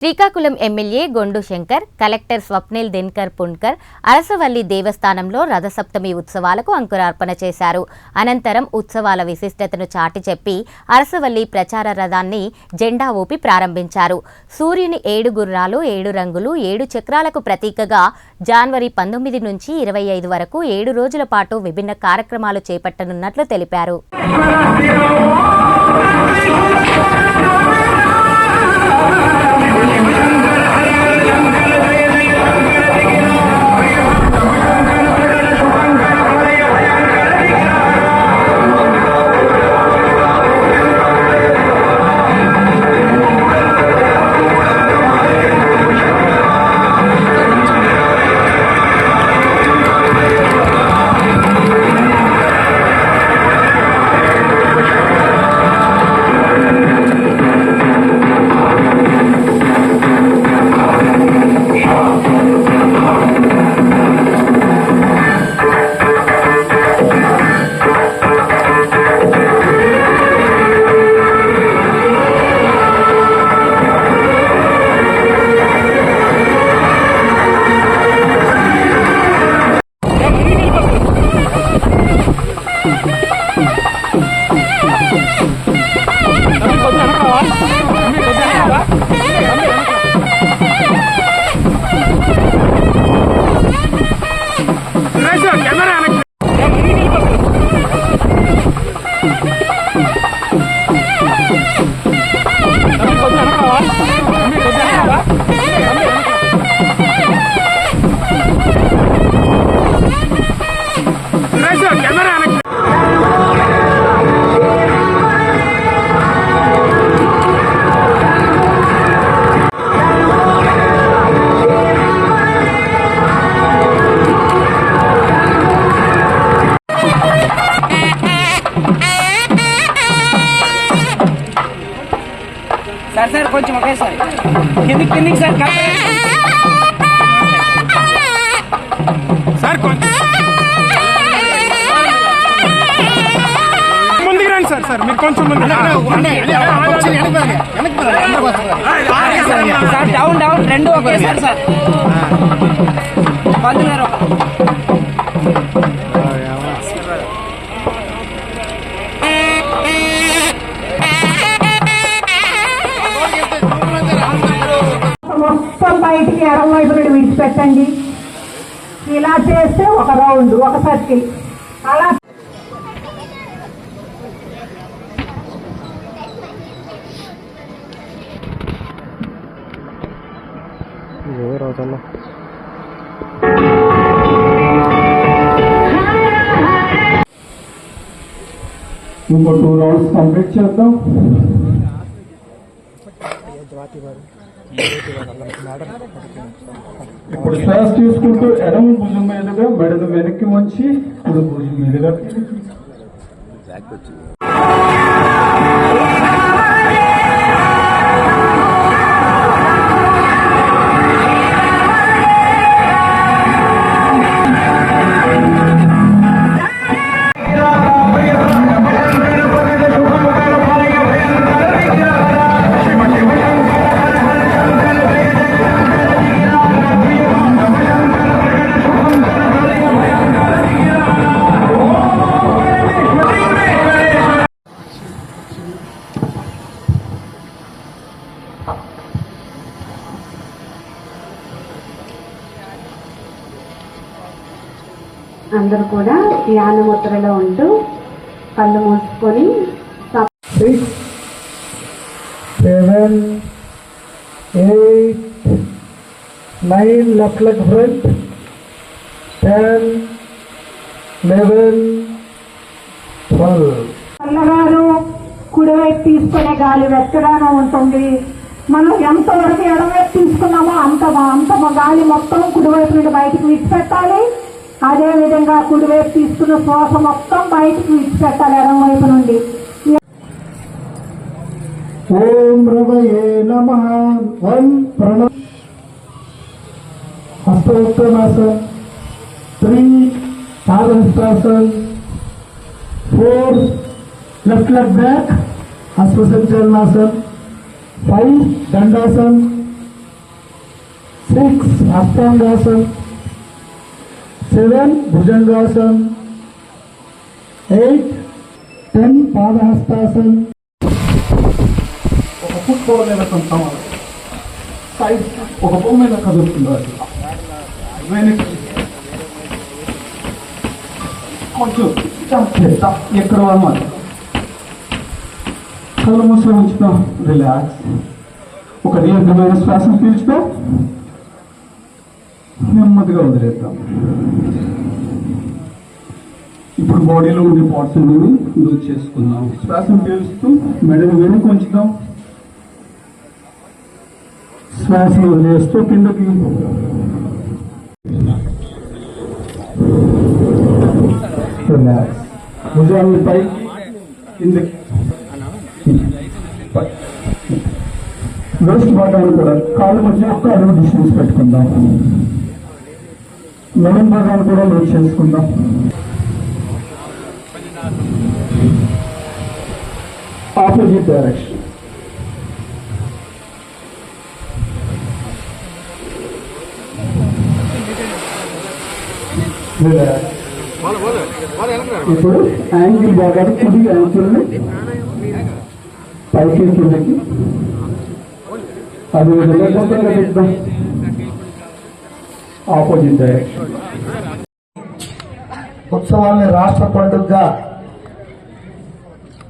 Srikakulam MLA Gondu Shankar, collector Swapnil Dinakar Punkar Arasavalli దేవస్థానంలో రథసప్తమి ఉత్సవాలకు అంకురార్పణ చేశారు. అనంతరం ఉత్సవాల విశిష్టతను చాటి చెప్పి అరసవల్లి ప్రచార రథాన్ని జెండా ఊపి ప్రారంభించారు. సూర్యుని 7 గుర్రాలు, 7 రంగులు, 7 చక్రాలకు ప్రతీకగా జనవరి 19 నుంచి 25 వరకు 7 రోజుల పాటు విభిన్న కార్యక్రమాలు చేపట్టనున్నట్లు తెలిపారు. సార్ కొంచెం ఒకేసారి కిందికి సార్ సార్ కొంచెం ముందుకు రండి సార్. సార్ మీరు కొంచెం ముందు సార్ డౌన్ డౌన్ రెండు ఒకేసారి సార్. పంతున్నారు మొత్తం బయటికి ఎడమ వైపు నుండి విడిచిపెట్టండి. ఇలా చేస్తే ఒక రౌండ్, ఒక సర్కిల్. అలా ఇంకో 2 రౌండ్స్ కంప్లీట్ చేద్దాం. ఇప్పుడు శ్వాస తీసుకుంటూ ఎడమ భుజం మీదుగా మెడను వెనక్కి వంచి కుడి భుజం మీదుగా అందరూ కూడా ధ్యాన ముద్రలో ఉంటూ కళ్ళు మూసుకొని 6, 7, 8, 9 లెఫ్ట్ లెగ్ ఫ్రంట్, 10, 11, 12. చల్లగాను కుడివైపు తీసుకునే గాలి వెచ్చగానే ఉంటుంది. మనం ఎంతవరకు ఎడమవైపు తీసుకున్నామో అంత గాలి మొత్తం కుడివైపు నుండి బయటకు విడిచిపెట్టాలి. అదే విధంగా కుడివైపు తీసుకున్న శ్వాస మొత్తం బయటకు విడిచిపెట్టాలి ఎడమ వైపు నుండి. ఓం రవయే నమః. ఓం ప్రణవ హస్తోత్తమాసన్, 3 Padahastasan, 4 left leg back హస్తసంచలనాసన్, 5 దండాసన్, 6 అష్టాంగాసన్, 7 bhujangasan, 8 10 Padahastasan. ఒక ఫుట్బాల్ మీద కొంచెం సైడ్ ఒక బొమ్మ మీద కదులుతున్నారు. వెనక్కి కొంచెం ఎక్కడ అన్నమాట. కళ్ళు మూసుకొని ఉంచుతాం. రిలాక్స్. ఒక దీర్ఘమైన శ్వాసను పీల్చుతాం, నెమ్మదిగా వదిలేద్దాం. ఇప్పుడు బాడీలో ఉండే పార్ట్స్ అనేవి లూజ్ చేసుకుందాం. శ్వాసను పీల్చుతూ మెడను వెనుక ఉంచుతాం, శ్వాసను వదిలేస్తూ కిందకి. రిలాక్స్. భుజాన్ని పైకి కిందకి. వేస్ట్ భాగాన్ని కూడా కాళ్ళు మధ్య ఒక్క అడుగు డిస్టెన్స్ పెట్టుకుందాం. మెడల్ భాగాన్ని కూడా లూజ్ చేసుకుందాం. Opposite direction. ఇప్పుడు యాంగిల్ భాగాన్ని కుడి యాంగిల్ని పైకి కిందకి అది పెడదాం. Opposite direction. ఉత్సవాల్ని రాష్ట్ర పండుగగా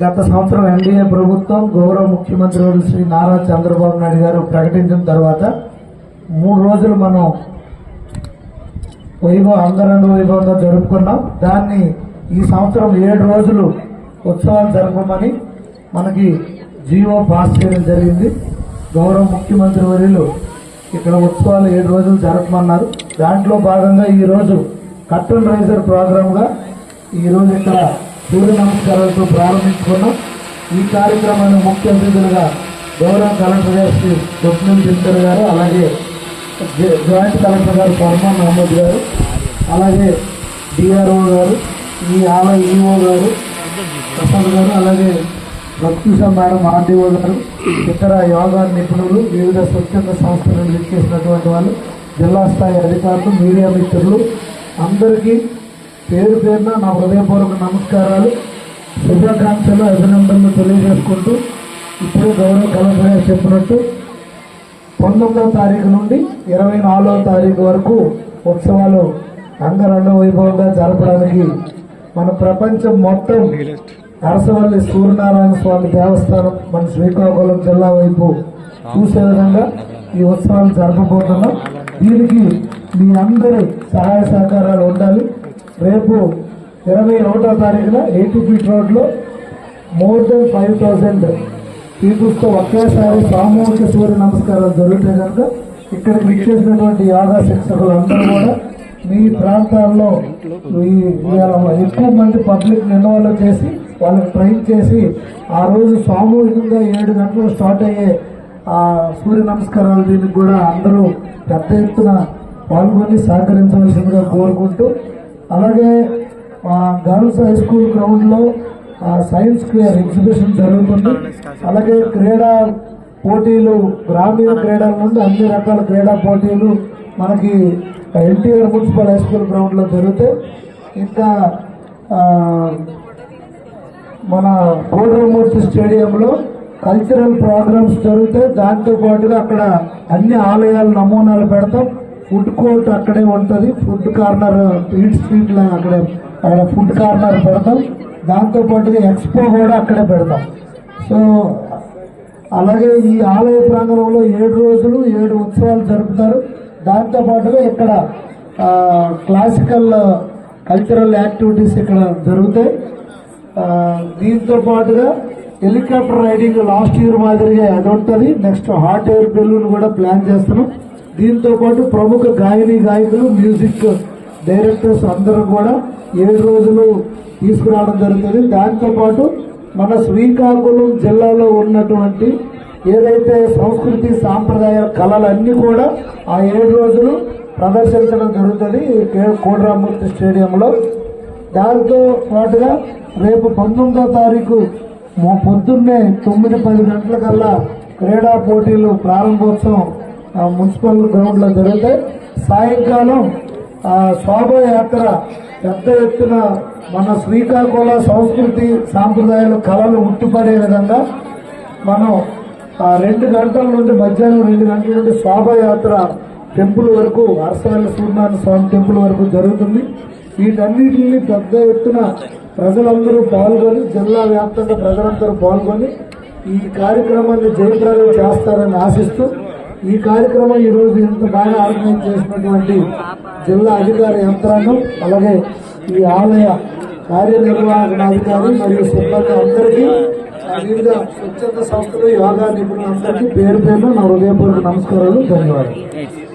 గత సంవత్సరం ఎన్డీఏ ప్రభుత్వం గౌరవ ముఖ్యమంత్రి శ్రీ నారా చంద్రబాబు నాయుడు గారు ప్రకటించిన తర్వాత 3 రోజులు మనం అంగరంగ వైభవంగా జరుపుకున్నాం. దాన్ని ఈ సంవత్సరం 7 రోజులు ఉత్సవాలు జరపమని మనకి జీవో పాస్ చేయడం జరిగింది. గౌరవ ముఖ్యమంత్రి వర్యులు ఇక్కడ ఉత్సవాలు 7 రోజులు జరపమన్నారు. దాంట్లో భాగంగా ఈరోజు కర్టన్ రైజర్ ప్రోగ్రామ్ గా ఈరోజు ఇక్కడ సూర్య నమస్కారాలతో ప్రారంభించుకున్నాం. ఈ కార్యక్రమాన్ని ముఖ్య అతిథులుగా గౌరవ కలెక్టర్ గారు శ్రీ స్వప్నిల్ దినకర్ గారు, అలాగే జాయింట్ కలెక్టర్ గారు ఫర్మాన్ మహమ్మద్ గారు, అలాగే డిఆర్ఓ గారు, ఈ ఆలయ ఈఓ గారు ప్రసాద్ గారు, అలాగే భక్తిషా మేడం ఆర్డీఓ గారు, ఇతర యోగా నిపుణులు, వివిధ స్వచ్ఛంద సంస్థల నుండి చేసినటువంటి వాళ్ళు, జిల్లా స్థాయి అధికారులు, మీడియా మిత్రులు అందరికీ పేరు పేరున నా హృదయపూర్వక నమస్కారాలు, శుభాకాంక్షలు, అభినందనలు తెలియజేసుకుంటూ ఇప్పుడే గౌరవ కలెక్టర్ గారు చెప్పినట్టు 19వ తారీఖు నుండి 24వ తారీఖు వరకు ఉత్సవాలు అంగరంగ వైభవంగా జరపడానికి మన ప్రపంచం మొత్తం అరసవల్లి సూర్యనారాయణ స్వామి దేవస్థానం మన శ్రీకాకుళం జిల్లా వైపు చూసే విధంగా ఈ ఉత్సవాలు జరపబోతున్నాం. దీనికి మీ అందరి సహాయ సహకారాలు ఉండాలి. రేపు 21వ తారీఖున 80 ఫీట్ రోడ్లో మోర్ దెన్ 5,000 పీపుల్స్తో ఒకేసారి సామూహిక సూర్య నమస్కారాలు జరుగుతాయి కనుక ఇక్కడికి విచ్చేసినటువంటి యోగా శిక్షకులు అందరూ కూడా మీ ప్రాంతాల్లో ఎక్కువ మంది పబ్లిక్ ఇన్వాల్వ్ చేసి వాళ్ళకి ట్రైన్ చేసి ఆ రోజు సామూహికంగా 7 గంటలు స్టార్ట్ అయ్యే ఆ సూర్య నమస్కారాలు దీనికి కూడా అందరూ పెద్ద ఎత్తున పాల్గొని సహకరించవలసిందిగా కోరుకుంటూ, అలాగే గర్ల్స్ హై స్కూల్ గ్రౌండ్లో సైన్స్ ఫేర్ ఎగ్జిబిషన్ జరుగుతుంది. అలాగే క్రీడా పోటీలు, గ్రామీణ క్రీడల నుండి అన్ని రకాల క్రీడా పోటీలు మనకి ఎన్టీఆర్ మున్సిపల్ హై స్కూల్ గ్రౌండ్లో జరుగుతాయి. ఇంకా మన కోడరమూర్తి స్టేడియంలో కల్చరల్ ప్రోగ్రామ్స్ జరుగుతాయి. దాంతో పాటుగా అక్కడ అన్ని ఆలయాల నమూనాలు పెడతాం. ఫుడ్ కోర్ట్ అక్కడే ఉంటుంది. ఫుడ్ కార్నర్, ఈట్ స్ట్రీట్ లో అక్కడ ఫుడ్ కార్నర్ పెడతాం. దాంతో పాటుగా ఎక్స్పో కూడా అక్కడే పెడతాం. సో అలాగే ఈ ఆలయ ప్రాంగణంలో 7 రోజులు 7 ఉత్సవాలు జరుపుతారు. దాంతో పాటుగా ఇక్కడ క్లాసికల్ కల్చరల్ యాక్టివిటీస్ ఇక్కడ జరుగుతాయి. దీంతో పాటుగా హెలికాప్టర్ రైడింగ్ లాస్ట్ ఇయర్ మాదిరిగా అది ఉంటుంది. నెక్స్ట్ హాట్ ఎయిర్ బెలూన్ కూడా ప్లాన్ చేస్తున్నాం. దీంతో పాటు ప్రముఖ గాయకులు, మ్యూజిక్ డైరెక్టర్స్ అందరూ కూడా 7 రోజులు తీసుకురావడం జరుగుతుంది. దాంతో పాటు మన శ్రీకాకుళం జిల్లాలో ఉన్నటువంటి ఏదైతే సంస్కృతి సాంప్రదాయ కళలన్నీ కూడా ఆ 7 రోజులు ప్రదర్శించడం జరుగుతుంది కోడరామూర్తి స్టేడియంలో. దాంతో పాటుగా రేపు 19వ తారీఖు పొద్దున్నే 9-10 గంటలకల్లా క్రీడా పోటీలు ప్రారంభోత్సవం మున్సిపల్ గ్రౌండ్ లో జరుగుతాయి. సాయంకాలం శోభయాత్ర పెద్ద ఎత్తున మన శ్రీకాకుళ సంస్కృతి సాంప్రదాయాలు కళలు ఉట్టిపడే విధంగా మనం 2 గంటల నుండి మధ్యాహ్నం 2 గంటల నుండి శోభయాత్ర టెంపుల్ వరకు అరసవల్లి సూర్యనారాయణ స్వామి టెంపుల్ వరకు జరుగుతుంది. వీటన్నిటిని పెద్ద ఎత్తున ప్రజలందరూ పాల్గొని, జిల్లా వ్యాప్తంగా ప్రజలందరూ పాల్గొని ఈ కార్యక్రమాన్ని జయప్రదం చేస్తారని ఆశిస్తూ, ఈ కార్యక్రమం ఈ రోజు ఇంత బాగా ఆర్గనైజ్ చేసినటువంటి జిల్లా అధికార యంత్రాంగం, అలాగే ఈ ఆలయ కార్యనిర్వహణాధికారి మరియు సిబ్బంది అందరికీ, వివిధ స్వచ్ఛంద సంస్థలు, యోగా నిపుణులందరికీ పేరు పేరున నా హృదయపూర్వక నమస్కారాలు, ధన్యవాదాలు.